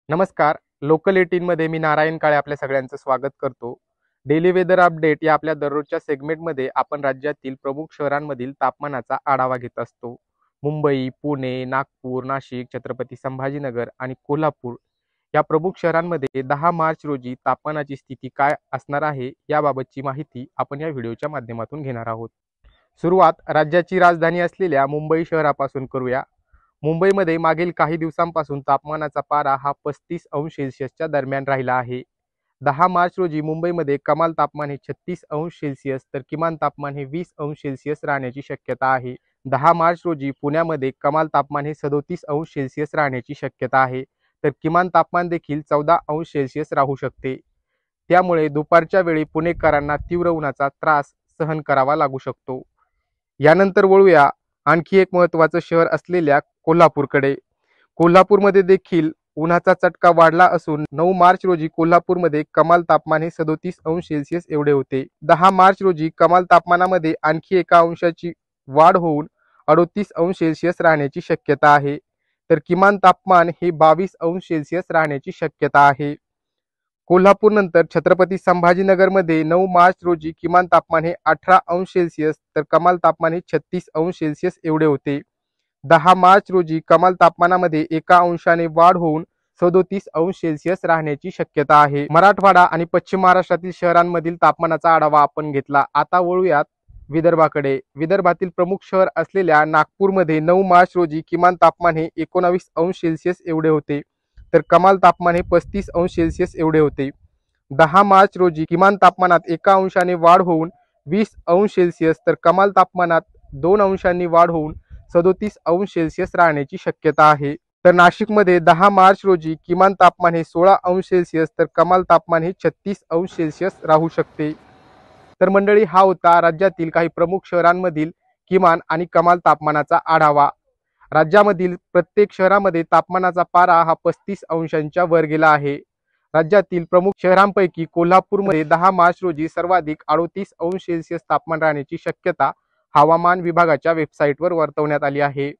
नमस्कार. लोकल 18 मध्ये मी नारायण काळे आपल्या सगळ्यांचं स्वागत करतो. डेली वेदर अपडेट या आपल्या दररोजच्या सेगमेंटमध्ये आपण राज्यातील प्रमुख शहरांमधील तापमानाचा आढावा घेत असतो. मुंबई, पुणे, नागपूर, नाशिक, छत्रपती संभाजीनगर आणि कोल्हापूर या प्रमुख शहरांमध्ये 10 मार्च रोजी तापमानाची स्थिती काय असणार आहे याबाबतची माहिती आपण या व्हिडिओच्या माध्यमातून घेणार आहोत. सुरुवात राज्याची राजधानी असलेल्या मुंबई शहरापासून करूया. मुंबईमध्ये मागील काही दिवसांपासून तापमानाचा पारा हा 35°C दरम्यान राहिला आहे. 10 मार्च रोजी मुंबईमध्ये कमाल तापमान हे 36°C तर किमान तापमान हे 20°C राहण्याची शक्यता आहे. 10 मार्च रोजी पुण्यामध्ये कमाल तापमान हे 37°C राहण्याची शक्यता आहे, तर किमान तापमान देखील 14°C राहू शकते. त्यामुळे दुपारच्या वेळी पुणेकरांना तीव्र उन्हाचा त्रास सहन करावा लागू शकतो. यानंतर वळूया आणखी एक महत्त्वाचं शहर असलेल्या कोल्हापूरकडे. कोल्हापूरमध्ये देखील उन्हाचा चटका वाढला असून 9 मार्च रोजी कोल्हापूरमध्ये कमाल तापमान हे 37°C एवढे होते. 10 मार्च रोजी कमाल तापमानामध्ये आणखी 1 अंशाची वाढ होऊन 38°C राहण्याची शक्यता आहे, तर किमान तापमान हे 22°C राहण्याची शक्यता आहे. कोल्हापूरनंतर छत्रपती संभाजीनगरमध्ये 9 मार्च रोजी किमान तापमान हे 18°C तर कमाल तापमान हे 36°C एवढे होते. 10 मार्च रोजी कमाल तापमानामध्ये 1 अंशाने वाढ होऊन 37°C राहण्याची शक्यता आहे. मराठवाडा आणि पश्चिम महाराष्ट्रातील शहरांमधील तापमानाचा आढावा आपण घेतला. आता वळूयात विदर्भाकडे. विदर्भातील प्रमुख शहर असलेल्या नागपूरमध्ये 9 मार्च रोजी किमान तापमान हे 19°C एवढे होते, तर कमाल तापमान हे 35°C एवढे होते. 10 मार्च रोजी किमान तापमानात 1 अंशाने वाढ होऊन 20°C तर कमाल तापमानात 2 अंशांनी वाढ होऊन 37°C राहण्याची शक्यता आहे. तर नाशिकमध्ये 10 मार्च रोजी किमान तापमान हे 16°C तर कमाल तापमान हे 36°C राहू शकते. तर मंडळी, हा होता राज्यातील काही प्रमुख शहरांमधील किमान आणि कमाल तापमानाचा आढावा. राज्यामधील प्रत्येक शहरामध्ये तापमानाचा पारा हा 35 अंशांच्या वर गेला आहे. राज्यातील प्रमुख शहरांपैकी कोल्हापूरमध्ये 10 मार्च रोजी सर्वाधिक 38°C तापमान राहण्याची शक्यता हवामान विभागाच्या वेबसाईटवर वर्तवण्यात आली आहे.